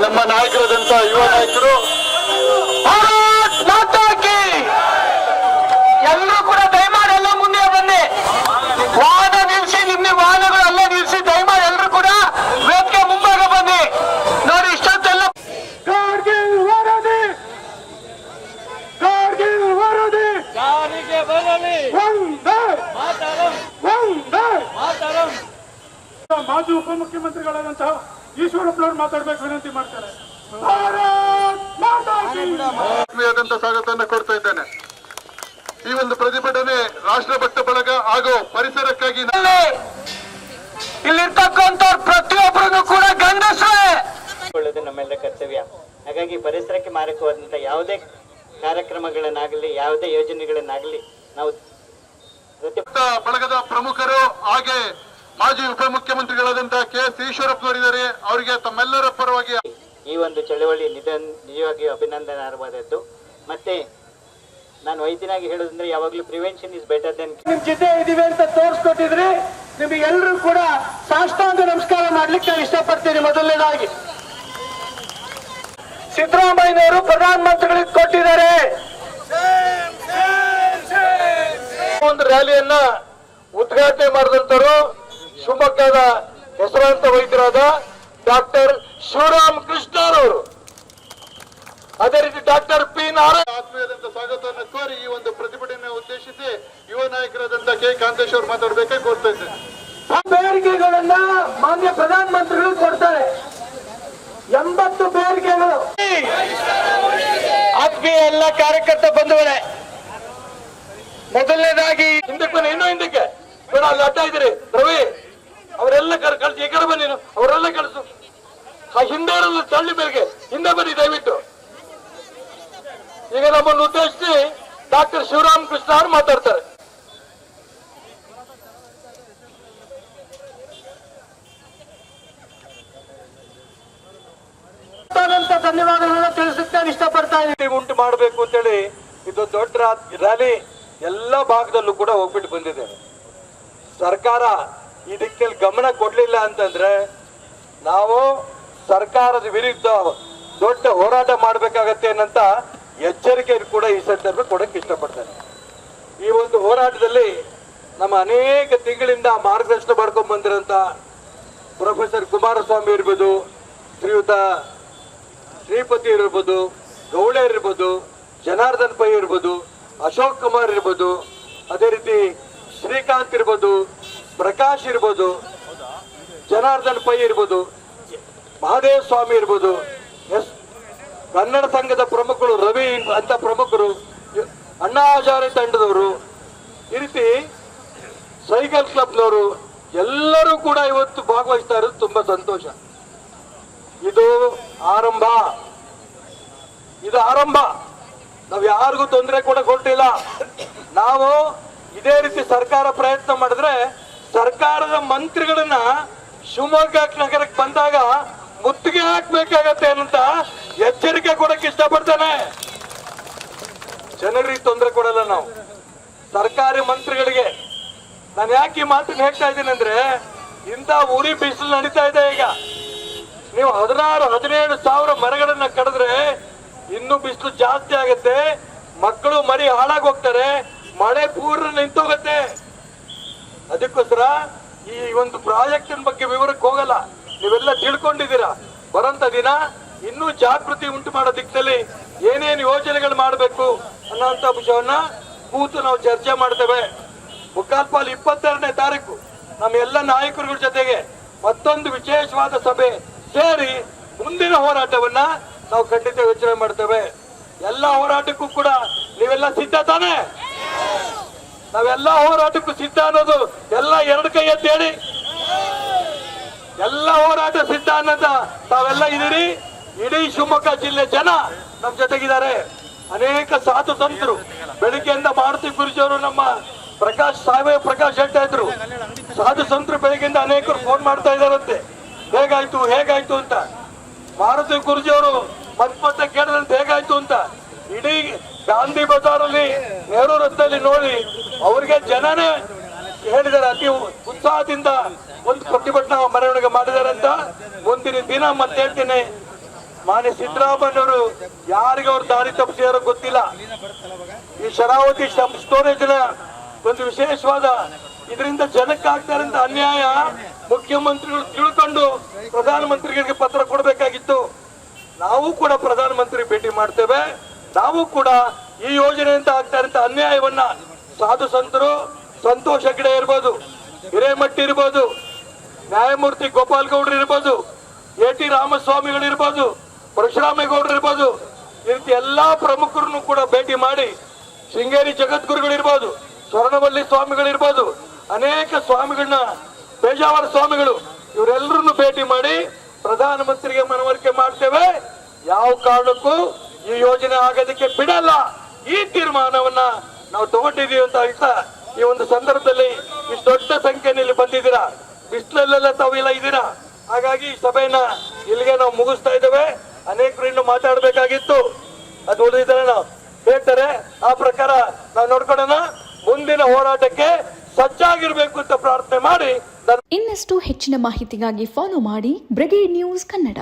ನಮ್ಮ ನಾಯಕರಾದಂತ ಯುವ ನಾಯಕರು ಎಲ್ಲರೂ ಕೂಡ ದಯಮಾಡಿ ಎಲ್ಲ ಮುಂದೆ ಬನ್ನಿ. ವಾಹನ ನಿಲ್ಸಿ, ನಿಮ್ಮ ವಾಹನಗಳೆಲ್ಲ ನಿಲ್ಸಿ, ದಯಮಾಡಿ ಎಲ್ಲರೂ ಕೂಡ ವೇದಿಕೆ ಮುಂಭಾಗ ಬನ್ನಿ. ನೋಡಿ ಇಷ್ಟೊತ್ತೆಲ್ಲ ಜಾರಿಗೆ ಬರಲಿ ಮಾಜಿ ಉಪಮುಖ್ಯಮಂತ್ರಿಗಳಾದಂತಹ ಈಶ್ವರಪ್ಪನವರು ಮಾತಾಡ್ಬೇಕು ವಿನಂತಿ ಮಾಡ್ತಾರೆ. ಆತ್ಮೀಯವಾದಂತ ಸ್ವಾಗತವನ್ನು ಕೊಡ್ತಾ ಇದ್ದೇನೆ. ಈ ಒಂದು ಪ್ರತಿಭಟನೆ ರಾಷ್ಟ್ರಭಕ್ತ ಬಳಗ ಹಾಗೂ ಪರಿಸರಕ್ಕಾಗಿ ಇಲ್ಲಿರ್ತಕ್ಕಂಥ ಪ್ರತಿಯೊಬ್ಬರನ್ನು ಕೂಡ ಗಂಡಸರೇ ನಮ್ಮೆಲ್ಲರ ಕರ್ತವ್ಯ. ಹಾಗಾಗಿ ಪರಿಸರಕ್ಕೆ ಮಾರಕವಾದಂತ ಯಾವುದೇ ಕಾರ್ಯಕ್ರಮಗಳನ್ನಾಗಲಿ ಯಾವುದೇ ಯೋಜನೆಗಳನ್ನಾಗಲಿ ನಾವು ಬಳಗದ ಪ್ರಮುಖರು ಹಾಗೆ ಮಾಜಿ ಉಪಮುಖ್ಯಮಂತ್ರಿಗಳಾದಂತಹ ಕೆ.ಎಸ್. ಈಶ್ವರಪ್ಪನವರಿದ್ದಾರೆ. ಅವರಿಗೆ ತಮ್ಮೆಲ್ಲರ ಪರವಾಗಿ ಈ ಒಂದು ಚಳವಳಿ ನಿಜವಾಗಿಯೂ ಅಭಿನಂದನಾರ್ಹವಾದದ್ದು. ಮತ್ತೆ ನಾನು ವೈದ್ಯನಾಗಿ ಹೇಳೋದಂದ್ರೆ ಯಾವಾಗಲೂ ಪ್ರಿವೆನ್ಷನ್ ಇಸ್ ಬೆಟರ್ ದೆನ್. ನಿಮ್ ಜೊತೆ ಇದೀವಿ ಅಂತ ತೋರಿಸ್ಕೊಟ್ಟಿದ್ರಿ. ನಿಮಗೆಲ್ಲರೂ ಕೂಡ ಸಾಷ್ಟಾಂಗ ನಮಸ್ಕಾರ ಮಾಡ್ಲಿಕ್ಕೆ ನಾನು ಇಷ್ಟಪಡ್ತೀನಿ. ಮೊದಲನೇದಾಗಿ ಸಿದ್ದರಾಮಯ್ಯನವರು ಪ್ರಧಾನಮಂತ್ರಿಗಳಿಗೆ ಕೊಟ್ಟಿದ್ದಾರೆ. ಒಂದು ರ್ಯಾಲಿಯನ್ನ ಉದ್ಘಾಟನೆ ಮಾಡಿದಂತರು ಶಿವಮೊಗ್ಗದ ಹೆಸರಾಂತ ವೈದ್ಯರಾದ ಡಾಕ್ಟರ್ ಶಿವರಾಮ್ ಕೃಷ್ಣರವರು. ಅದೇ ರೀತಿ ಡಾಕ್ಟರ್ ಪಿ ನಾರಾಯಣ ಆತ್ಮೀಯದಂತ ಸ್ವಾಗತವನ್ನು ಕೋರಿ ಈ ಒಂದು ಪ್ರತಿಭಟನೆ ಉದ್ದೇಶಿಸಿ ಯುವ ನಾಯಕರಾದಂತ ಕೆ. ಕಾಂತೇಶ್ ಅವರು ಮಾತಾಡಬೇಕಾಗಿ ಕೋರ್ತಾ ಇದ್ದೇನೆ. ಬೇಡಿಕೆಗಳನ್ನ ಮಾನ್ಯ ಪ್ರಧಾನಮಂತ್ರಿಗಳು ಕೊಡ್ತಾರೆ. 80 ಬೇಡಿಕೆಗಳು. ಆತ್ಮೀಯ ಎಲ್ಲ ಕಾರ್ಯಕರ್ತ ಬಂಧುಗಳೇ, ಮೊದಲನೇದಾಗಿ ಹಿಂದಕ್ಕೆ ಬನ್ನಿ, ಇನ್ನೂ ಹಿಂದಕ್ಕೆ ಬೇಡ, ಅಲ್ಲಿ ಅಡ್ಡ ಇದ್ದೀರಿ. ರವಿ ಅವರೆಲ್ಲ ಕಳಿಸಿ, ಈ ಕಡೆ ಬನ್ನಿ, ಅವರೆಲ್ಲ ಕಳಿಸು. ಆ ಹಿಂದೆ ತಳ್ಳಿ ಮೇಲೆಗೆ ಹಿಂದೆ ಬನ್ನಿ ದಯವಿಟ್ಟು. ಈಗ ನಮ್ಮನ್ನು ಉದ್ದೇಶಿಸಿ ಡಾಕ್ಟರ್ ಶಿವರಾಮ್ ಕೃಷ್ಣ ಅವರು ಮಾತಾಡ್ತಾರೆ. ಧನ್ಯವಾದಗಳನ್ನ ತಿಳಿಸುತ್ತೆ ಇಷ್ಟಪಡ್ತಾ ಇದ್ದೀನಿ. ಉಂಟು ಮಾಡಬೇಕು ಅಂತೇಳಿ ಇದು ದೊಡ್ಡ ರ್ಯಾಲಿ ಎಲ್ಲ ಭಾಗದಲ್ಲೂ ಕೂಡ ಹೋಗ್ಬಿಟ್ಟು ಬಂದಿದೆ. ಸರ್ಕಾರ ಈ ದಿಕ್ಕಲ್ಲಿ ಗಮನ ಕೊಡ್ಲಿಲ್ಲ ಅಂತಂದ್ರೆ ನಾವು ಸರ್ಕಾರದ ವಿರುದ್ಧ ದೊಡ್ಡ ಹೋರಾಟ ಮಾಡಬೇಕಾಗತ್ತೆ ಅನ್ನಂತ ಎಚ್ಚರಿಕೆ ಕೂಡ ಈ ಸಂದರ್ಭ ಕೊಡಕ್ಕೆ ಇಷ್ಟಪಡ್ತೇನೆ. ಈ ಒಂದು ಹೋರಾಟದಲ್ಲಿ ನಮ್ಮ ಅನೇಕ ತಿಂಗಳಿಂದ ಮಾರ್ಗದರ್ಶನ ಮಾಡ್ಕೊಂಡು ಬಂದಿರೋಂಥ ಪ್ರೊಫೆಸರ್ ಕುಮಾರಸ್ವಾಮಿ ಇರ್ಬೋದು, ಶ್ರೀಯುತ ಶ್ರೀಪತಿ ಇರ್ಬೋದು, ಗೌಡ ಇರ್ಬೋದು, ಜನಾರ್ದನ್ ಪೈ ಇರ್ಬೋದು, ಅಶೋಕ್ ಕುಮಾರ್ ಇರ್ಬೋದು, ಅದೇ ರೀತಿ ಶ್ರೀಕಾಂತ್ ಇರ್ಬೋದು, ಪ್ರಕಾಶ್ ಇರ್ಬೋದು, ಜನಾರ್ದನ್ ಪೈ ಇರ್ಬೋದು, ಮಹಾದೇವ ಸ್ವಾಮಿ ಇರ್ಬೋದು, ಕನ್ನಡ ಸಂಘದ ಪ್ರಮುಖರು, ರವಿ ಅಂತ ಪ್ರಮುಖರು, ಅಣ್ಣಾ ಹಜಾರೆ ತಂಡದವರು, ಈ ರೀತಿ ಸೈಕಲ್ ಕ್ಲಬ್ನವರು ಎಲ್ಲರೂ ಕೂಡ ಇವತ್ತು ಭಾಗವಹಿಸ್ತಾ ಇರೋದು ತುಂಬಾ ಸಂತೋಷ. ಇದು ಆರಂಭ. ನಾವು ಯಾರಿಗೂ ತೊಂದರೆ ಕೂಡ ಕೊಟ್ಟಿಲ್ಲ. ನಾವು ಇದೇ ರೀತಿ ಸರ್ಕಾರ ಪ್ರಯತ್ನ ಮಾಡಿದ್ರೆ ಸರ್ಕಾರದ ಮಂತ್ರಿಗಳನ್ನ ಶಿವಮೊಗ್ಗ ನಗರಕ್ಕೆ ಬಂದಾಗ ಮುತ್ತಿಗೆ ಹಾಕ್ಬೇಕಾಗತ್ತೆ ಅಂತ ಎಚ್ಚರಿಕೆ ಕೊಡಕ್ಕೆ ಇಷ್ಟಪಡ್ತೇನೆ. ಜನರಿಗೆ ತೊಂದರೆ ಕೊಡಲ್ಲ ನಾವು, ಸರ್ಕಾರಿ ಮಂತ್ರಿಗಳಿಗೆ. ನಾನು ಯಾಕೆ ಈ ಮಾತನ್ನು ಹೇಳ್ತಾ ಇದ್ದೀನಿ ಅಂದ್ರೆ, ಇಂಥ ಉರಿ ಬಿಸಿಲು ನಡೀತಾ ಇದೆ. ಈಗ ನೀವು 16-17 ಸಾವಿರ ಮರಗಳನ್ನ ಕಡಿದ್ರೆ ಇನ್ನೂ ಬಿಸಿಲು ಜಾಸ್ತಿ ಆಗುತ್ತೆ. ಮಕ್ಕಳು ಮರಿ ಹಾಳಾಗಿ ಹೋಗ್ತಾರೆ, ಮಳೆ ಪೂರ್ಣ ನಿಂತೋಗತ್ತೆ. ಅದಕ್ಕೋಸ್ಕರ ಈ ಒಂದು ಪ್ರಾಜೆಕ್ಟಿನ ಬಗ್ಗೆ ವಿವರಕ್ಕೆ ಹೋಗಲ್ಲ, ನೀವೆಲ್ಲ ತಿಳ್ಕೊಂಡಿದ್ದೀರಾ. ಬರಂತ ದಿನ ಇನ್ನೂ ಜಾಗೃತಿ ಉಂಟು ಮಾಡೋ ದಿಕ್ಕಲ್ಲಿ ಏನೇನು ಯೋಜನೆಗಳು ಮಾಡಬೇಕು ಅನ್ನೋಂಥ ವಿಷಯವನ್ನ ಕೂತು ನಾವು ಚರ್ಚೆ ಮಾಡ್ತೇವೆ. ಮುಕ್ಕಾಲ್ಪಾಲ್ 22ನೇ ತಾರೀಕು ನಮ್ಮ ಎಲ್ಲ ನಾಯಕರುಗಳ ಜೊತೆಗೆ ಮತ್ತೊಂದು ವಿಶೇಷವಾದ ಸಭೆ ಸೇರಿ ಮುಂದಿನ ಹೋರಾಟವನ್ನ ನಾವು ಖಂಡಿತ ಯೋಚನೆ ಮಾಡ್ತೇವೆ. ಎಲ್ಲ ಹೋರಾಟಕ್ಕೂ ಕೂಡ ನೀವೆಲ್ಲ ಸಿದ್ಧ ತಾನೆ? ನಾವೆಲ್ಲ ಹೋರಾಟಕ್ಕೂ ಸಿದ್ಧ ಅನ್ನೋದು ಎಲ್ಲ ಎರಡು ಕೈ ಎತ್ತಿ ಹೇಳಿ. ಎಲ್ಲ ಹೋರಾಟ ಸಿದ್ಧ ಅನ್ನೋದ ತಾವೆಲ್ಲ ಇದೀರಿ. ಇಡೀ ಶಿವಮೊಗ್ಗ ಜಿಲ್ಲೆ ಜನ ನಮ್ ಜೊತೆಗಿದ್ದಾರೆ. ಅನೇಕ ಸಾಧು ಸಂತರು ಬೆಳಿಗ್ಗೆಯಿಂದ ಮಾರುತಿ ಗುರುಜಿಯವರು, ನಮ್ಮ ಪ್ರಕಾಶ್ ಸಾವಯವ ಪ್ರಕಾಶ್ ಹೇಳ್ತಾ ಇದ್ರು, ಸಾಧು ಸಂತರು ಬೆಳಿಗ್ಗೆಯಿಂದ ಅನೇಕರು ಫೋನ್ ಮಾಡ್ತಾ ಇದಾರಂತೆ, ಹೇಗಾಯ್ತು ಅಂತ. ಮಾರುತಿ ಗುರುಜಿಯವರು ಮತ್ತೆ ಕೇಳಿದಂತೆ ಹೇಗಾಯ್ತು ಅಂತ. ಇಡೀ ಗಾಂಧಿ ಬಜಾರಲ್ಲಿ, ನೆಹರು ರಸ್ತೆಯಲ್ಲಿ ನೋಡಿ ಅವ್ರಿಗೆ ಜನನೇ ಹೇಳಿದ್ದಾರೆ, ಅತಿ ಉತ್ಸಾಹದಿಂದ ಒಂದು ಪ್ರತಿಭಟನಾ ಮೆರವಣಿಗೆ ಮಾಡಿದ್ದಾರೆ ಅಂತ. ಮುಂದಿನ ದಿನ ಮತ್ತೆ ಹೇಳ್ತೀನಿ, ಮಾನ್ಯ ಸಿದ್ದರಾಮಯ್ಯವರು ಯಾರಿಗೂ ಅವ್ರ ದಾರಿ ತಪ್ಪಿಸಿದಾರೋ ಗೊತ್ತಿಲ್ಲ. ಈ ಶರಾವತಿ ಸ್ಟೋರೇಜ್ ನ ಒಂದು ವಿಶೇಷವಾದ ಇದರಿಂದ ಜನಕ್ಕಾಗ್ತಾರಂತ ಅನ್ಯಾಯ ಮುಖ್ಯಮಂತ್ರಿಗಳು ತಿಳ್ಕೊಂಡು ಪ್ರಧಾನಮಂತ್ರಿಗಳಿಗೆ ಪತ್ರ ಕೊಡಬೇಕಾಗಿತ್ತು. ನಾವು ಕೂಡ ಪ್ರಧಾನಮಂತ್ರಿ ಭೇಟಿ ಮಾಡ್ತೇವೆ. ನಾವು ಕೂಡ ಈ ಯೋಜನೆಯಿಂದ ಆಗ್ತಾ ಇರಂತ ಅನ್ಯಾಯವನ್ನ ಸಾಧು ಸಂತರು ಸಂತೋಷ್ ಹೆಗ್ಡೆ ಇರ್ಬೋದು, ಹಿರೇಮಠ್ ಇರ್ಬೋದು, ನ್ಯಾಯಮೂರ್ತಿ ಗೋಪಾಲ್ ಗೌಡ್ರು ಇರ್ಬೋದು, ಎ.ಟಿ. ರಾಮಸ್ವಾಮಿಗಳು ಇರ್ಬೋದು, ಪರಶುರಾಮೇಗೌಡರು ಇರ್ಬೋದು, ಈ ರೀತಿ ಎಲ್ಲಾ ಪ್ರಮುಖರನ್ನು ಕೂಡ ಭೇಟಿ ಮಾಡಿ, ಶೃಂಗೇರಿ ಜಗದ್ಗುರುಗಳು ಇರ್ಬೋದು, ಸ್ವರ್ಣವಲ್ಲಿ ಸ್ವಾಮಿಗಳು ಇರ್ಬೋದು, ಅನೇಕ ಸ್ವಾಮಿಗಳನ್ನ, ಪೇಜಾವರ ಸ್ವಾಮಿಗಳು, ಇವರೆಲ್ಲರನ್ನು ಭೇಟಿ ಮಾಡಿ ಪ್ರಧಾನಮಂತ್ರಿಗೆ ಮನವರಿಕೆ ಮಾಡ್ತೇವೆ. ಯಾವ ಕಾರಣಕ್ಕೂ ಈ ಯೋಜನೆ ಆಗೋದಕ್ಕೆ ಬಿಡಲ್ಲ. ಈ ತೀರ್ಮಾನವನ್ನ ನಾವು ತಗೊಂಡಿದೀವಿ ಅಂತ ಹೇಳ್ತಾ ಈ ಒಂದು ಸಂದರ್ಭದಲ್ಲಿ ಇಷ್ಟು ದೊಡ್ಡ ಸಂಖ್ಯೆಯಲ್ಲಿ ಬಂದಿದ್ದೀರಾ, ಬಿಸಿಲಲ್ಲೆಲ್ಲ ತಾವೆಲ್ಲ ಇದ್ದೀರಾ. ಹಾಗಾಗಿ ಈ ಸಭೆಯನ್ನ ಇಲ್ಲಿಗೆ ನಾವು ಮುಗಿಸ್ತಾ ಇದ್ದೇವೆ. ಅನೇಕರು ಇನ್ನು ಮಾತಾಡಬೇಕಾಗಿತ್ತು, ಅದು ಉಳಿದಿದ್ದಾರೆ ನಾವು ಹೇಳ್ತಾರೆ. ಆ ಪ್ರಕಾರ ನಾವು ನೋಡ್ಕೊಳ್ಳೋಣ. ಮುಂದಿನ ಹೋರಾಟಕ್ಕೆ ಸಜ್ಜಾಗಿರ್ಬೇಕು ಅಂತ ಪ್ರಾರ್ಥನೆ ಮಾಡಿ ಇನ್ನಷ್ಟು ಹೆಚ್ಚಿನ ಮಾಹಿತಿಗಾಗಿ ಫಾಲೋ ಮಾಡಿ ಬ್ರಿಗೇಡ್ ನ್ಯೂಸ್ ಕನ್ನಡ.